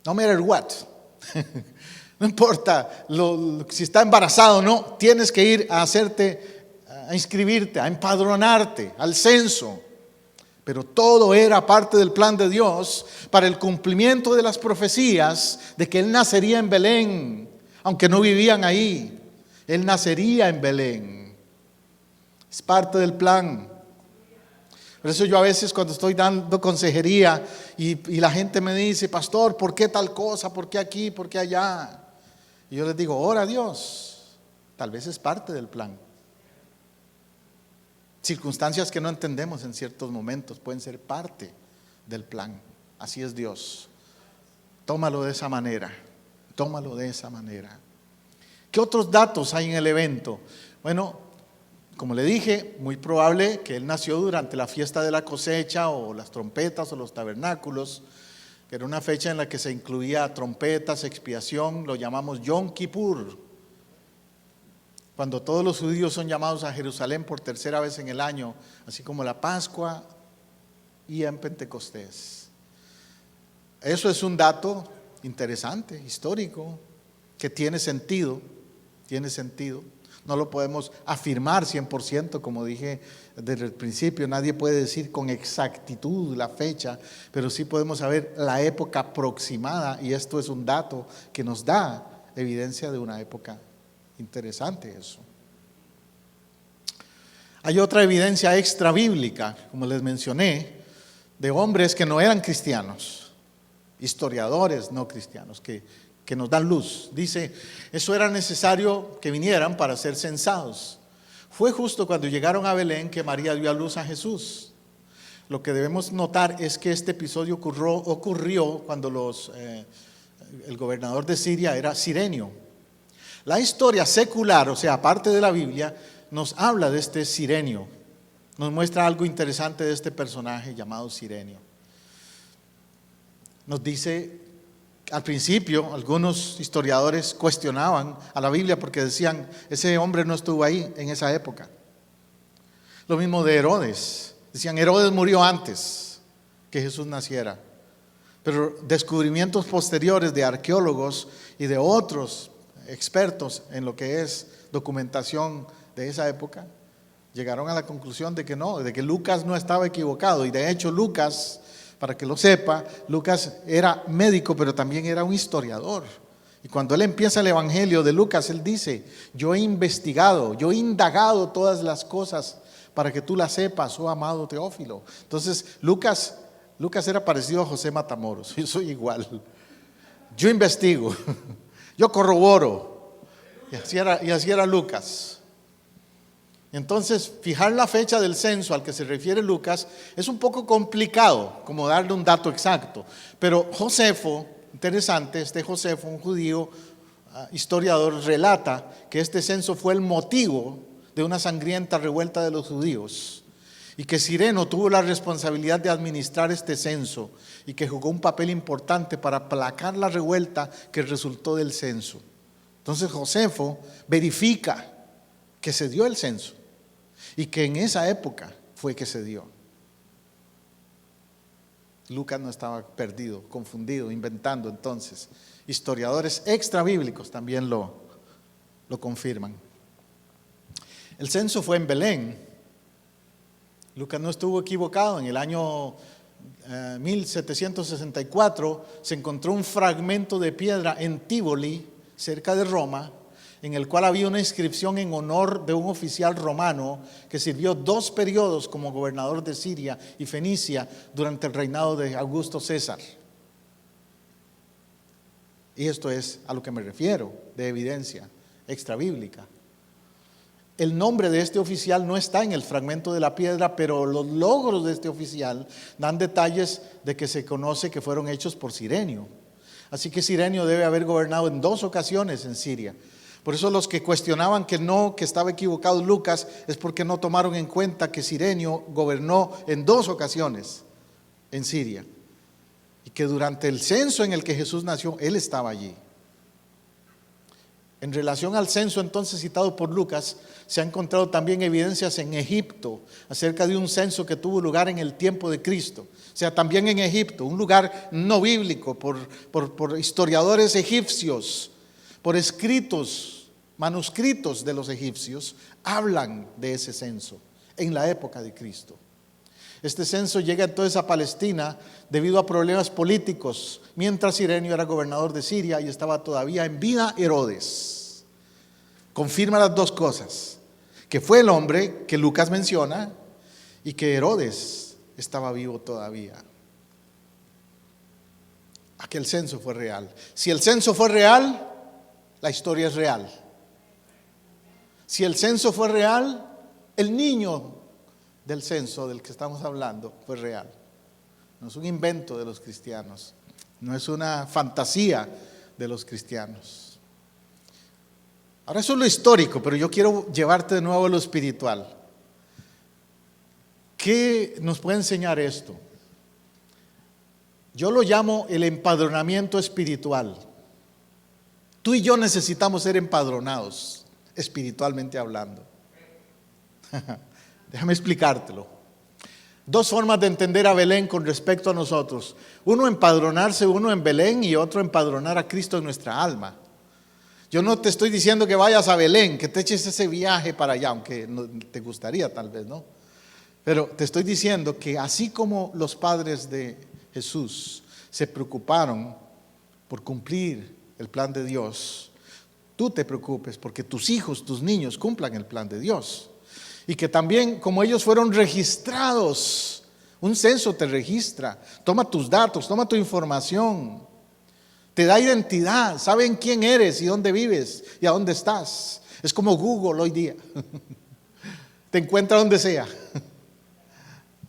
S1: no matter what. No importa si está embarazado o no, tienes que ir a inscribirte, a empadronarte, al censo. Pero todo era parte del plan de Dios para el cumplimiento de las profecías de que Él nacería en Belén, aunque no vivían ahí. Él nacería en Belén. Es parte del plan. Por eso yo a veces, cuando estoy dando consejería y la gente me dice: pastor, ¿por qué tal cosa? ¿Por qué aquí? ¿Por qué allá? Y yo les digo: ora a Dios. Tal vez es parte del plan. Circunstancias que no entendemos en ciertos momentos pueden ser parte del plan. Así es Dios. Tómalo de esa manera. Tómalo de esa manera. ¿Qué otros datos hay en el evento? Bueno, como le dije, muy probable que él nació durante la fiesta de la cosecha, o las trompetas, o los tabernáculos, que era una fecha en la que se incluía trompetas, expiación, lo llamamos Yom Kippur. Cuando todos los judíos son llamados a Jerusalén por tercera vez en el año, así como la Pascua y en Pentecostés. Eso es un dato interesante, histórico, que tiene sentido. No lo podemos afirmar 100%, como dije desde el principio. Nadie puede decir con exactitud la fecha, pero sí podemos saber la época aproximada, y esto es un dato que nos da evidencia de una época. Interesante eso. Hay otra evidencia extra bíblica, como les mencioné, de hombres que no eran cristianos, historiadores no cristianos, que nos dan luz. Dice: eso era necesario que vinieran para ser censados. Fue justo cuando llegaron a Belén que María dio a luz a Jesús. Lo que debemos notar es que este episodio ocurrió cuando el gobernador de Siria era Cirenio. La historia secular, o sea, aparte de la Biblia, nos habla de este Cirenio. Nos muestra algo interesante de este personaje llamado Cirenio. Nos dice Al principio, algunos historiadores cuestionaban a la Biblia porque decían, ese hombre no estuvo ahí en esa época. Lo mismo de Herodes. Decían, Herodes murió antes que Jesús naciera. Pero descubrimientos posteriores de arqueólogos y de otros expertos en lo que es documentación de esa época, llegaron a la conclusión de que no, de que Lucas no estaba equivocado. Y de hecho Lucas, para que lo sepa, Lucas era médico, pero también era un historiador. Y cuando él empieza el Evangelio de Lucas, él dice, yo he investigado, yo he indagado todas las cosas para que tú las sepas, oh amado Teófilo. Entonces Lucas era parecido a José Matamoros. Yo soy igual. Yo investigo, yo corroboro. Y así era Lucas. Entonces, fijar la fecha del censo al que se refiere Lucas es un poco complicado, como darle un dato exacto. Pero Josefo, interesante, Josefo, un judío historiador, relata que este censo fue el motivo de una sangrienta revuelta de los judíos y que Cirenio tuvo la responsabilidad de administrar este censo y que jugó un papel importante para aplacar la revuelta que resultó del censo. Entonces Josefo verifica que se dio el censo y que en esa época fue que se dio. Lucas no estaba perdido, confundido, inventando entonces. Historiadores extrabíblicos también lo confirman. El censo fue en Belén. Lucas no estuvo equivocado. En el año 1764 se encontró un fragmento de piedra en Tívoli, cerca de Roma, en el cual había una inscripción en honor de un oficial romano que sirvió 2 periodos como gobernador de Siria y Fenicia durante el reinado de Augusto César. Y esto es a lo que me refiero, de evidencia extrabíblica. El nombre de este oficial no está en el fragmento de la piedra, pero los logros de este oficial dan detalles de que se conoce que fueron hechos por Cirenio. Así que Cirenio debe haber gobernado en 2 ocasiones en Siria. Por eso los que cuestionaban que estaba equivocado Lucas, es porque no tomaron en cuenta que Cirenio gobernó en 2 ocasiones en Siria. Y que durante el censo en el que Jesús nació, él estaba allí. En relación al censo entonces citado por Lucas, se han encontrado también evidencias en Egipto acerca de un censo que tuvo lugar en el tiempo de Cristo. O sea, también en Egipto, un lugar no bíblico, por historiadores egipcios, por escritos, manuscritos de los egipcios, hablan de ese censo en la época de Cristo. Este censo llega entonces a Palestina debido a problemas políticos, mientras Cirenio era gobernador de Siria y estaba todavía en vida Herodes. Confirma las 2 cosas, que fue el hombre que Lucas menciona y que Herodes estaba vivo todavía. Aquel censo fue real. Si el censo fue real, la historia es real. Si el censo fue real, el niño del censo del que estamos hablando fue real. No es un invento de los cristianos, no es una fantasía de los cristianos. Ahora eso es lo histórico, pero yo quiero llevarte de nuevo a lo espiritual. ¿Qué nos puede enseñar esto? Yo lo llamo el empadronamiento espiritual. Tú y yo necesitamos ser empadronados, espiritualmente hablando. Déjame explicártelo. 2 formas de entender a Belén con respecto a nosotros. Uno, empadronarse uno en Belén, y otro, empadronar a Cristo en nuestra alma. Yo no te estoy diciendo que vayas a Belén, que te eches ese viaje para allá, aunque no, te gustaría tal vez, ¿no? Pero te estoy diciendo que así como los padres de Jesús se preocuparon por cumplir el plan de Dios, tú te preocupes porque tus hijos, tus niños cumplan el plan de Dios. Y que también, como ellos fueron registrados, un censo te registra, toma tus datos, toma tu información, te da identidad, saben quién eres y dónde vives y a dónde estás. Es como Google hoy día, te encuentra donde sea.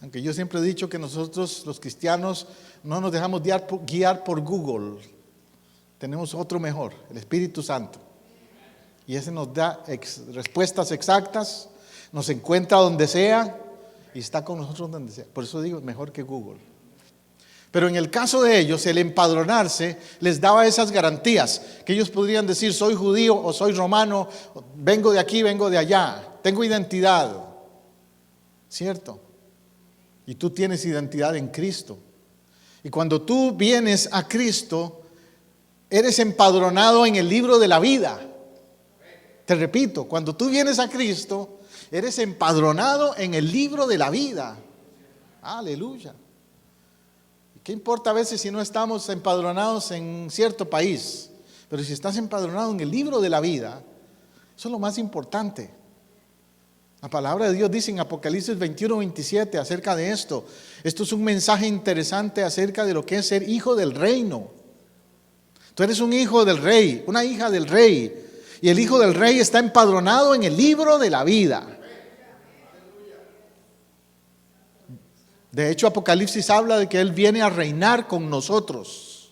S1: Aunque yo siempre he dicho que nosotros los cristianos no nos dejamos guiar por Google, tenemos otro mejor, el Espíritu Santo. Y ese nos da respuestas exactas, nos encuentra donde sea y está con nosotros donde sea. Por eso digo, mejor que Google. Pero en el caso de ellos, el empadronarse les daba esas garantías, que ellos podrían decir, soy judío o soy romano, vengo de aquí, vengo de allá, tengo identidad, ¿cierto? Y tú tienes identidad en Cristo. Y cuando tú vienes a Cristo, eres empadronado en el libro de la vida. Te repito, cuando tú vienes a Cristo, eres empadronado en el libro de la vida. Aleluya. ¿Qué importa a veces si no estamos empadronados en cierto país? Pero si estás empadronado en el libro de la vida, eso es lo más importante. La palabra de Dios dice en Apocalipsis 21:27 acerca de esto. Esto es un mensaje interesante acerca de lo que es ser hijo del reino. Tú eres un hijo del rey, una hija del rey. Y el hijo del rey está empadronado en el libro de la vida. De hecho, Apocalipsis habla de que Él viene a reinar con nosotros.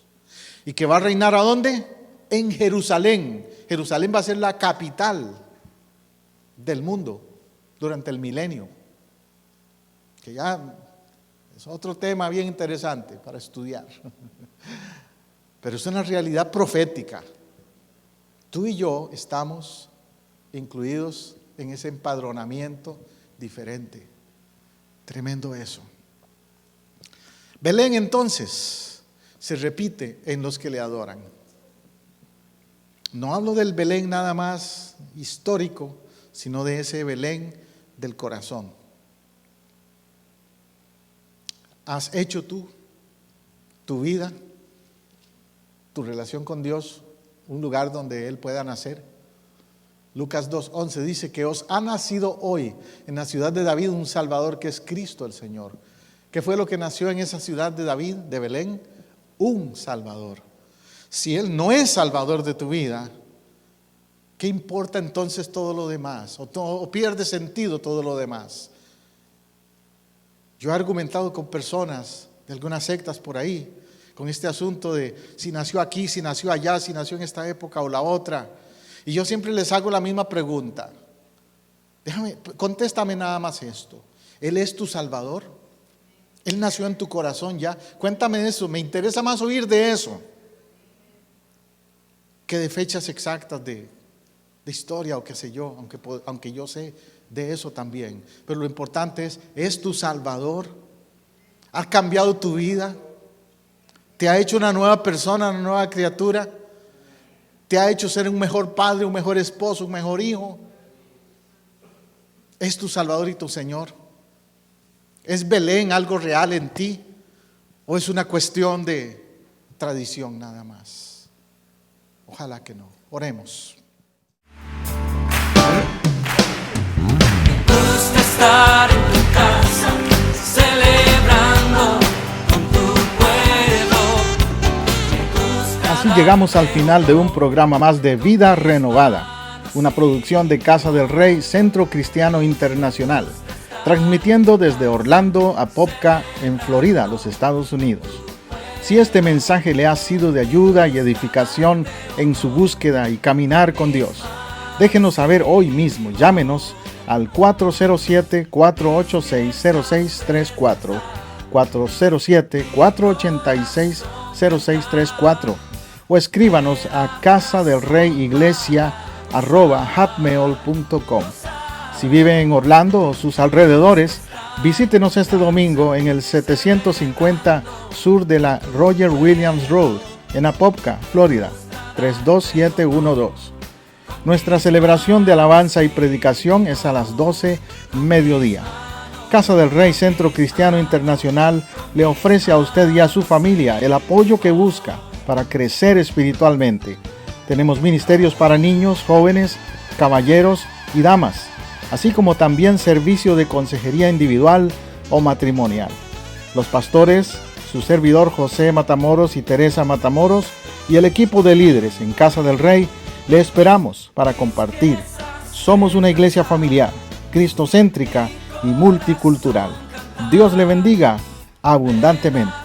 S1: ¿Y que va a reinar a dónde? En Jerusalén. Jerusalén va a ser la capital del mundo durante el milenio. Que ya es otro tema bien interesante para estudiar. Pero es una realidad profética. Tú y yo estamos incluidos en ese empadronamiento diferente. Tremendo eso. Belén entonces se repite en los que le adoran. No hablo del Belén nada más histórico, sino de ese Belén del corazón. ¿Has hecho tú, tu vida, tu relación con Dios, un lugar donde Él pueda nacer? Lucas 2:11 dice que os ha nacido hoy en la ciudad de David un Salvador que es Cristo el Señor. ¿Qué fue lo que nació en esa ciudad de David, de Belén? Un Salvador. Si Él no es Salvador de tu vida, ¿qué importa entonces todo lo demás? ¿O pierde sentido todo lo demás? Yo he argumentado con personas de algunas sectas por ahí, con este asunto de si nació aquí, si nació allá, si nació en esta época o la otra. Y yo siempre les hago la misma pregunta. Contéstame nada más esto. ¿Él es tu Salvador? Él nació en tu corazón ya. Cuéntame eso, me interesa más oír de eso que de fechas exactas de historia o qué sé yo, aunque yo sé de eso también. Pero lo importante ¿es tu Salvador? ¿Ha cambiado tu vida? ¿Te ha hecho una nueva persona, una nueva criatura? ¿Te ha hecho ser un mejor padre, un mejor esposo, un mejor hijo? ¿Es tu Salvador y tu Señor? ¿Es Belén algo real en ti? ¿O es una cuestión de tradición nada más? Ojalá que no. Oremos.
S2: Me gusta estar en tu casa, celebrando con tu pueblo.
S3: Así llegamos al final de un programa más de Vida Renovada, una producción de Casa del Rey, Centro Cristiano Internacional, transmitiendo desde Orlando, Apopka, en Florida, los Estados Unidos. Si este mensaje le ha sido de ayuda y edificación en su búsqueda y caminar con Dios, déjenos saber hoy mismo. Llámenos al 407-486-0634, 407-486-0634, o escríbanos a casadelreyiglesia@hotmail.com. Si vive en Orlando o sus alrededores, visítenos este domingo en el 750 sur de la Roger Williams Road, en Apopka, Florida, 32712. Nuestra celebración de alabanza y predicación es a las 12 mediodía. Casa del Rey Centro Cristiano Internacional le ofrece a usted y a su familia el apoyo que busca para crecer espiritualmente. Tenemos ministerios para niños, jóvenes, caballeros y damas, así como también servicio de consejería individual o matrimonial. Los pastores, su servidor José Matamoros y Teresa Matamoros, y el equipo de líderes en Casa del Rey, le esperamos para compartir. Somos una iglesia familiar, cristocéntrica y multicultural. Dios le bendiga abundantemente.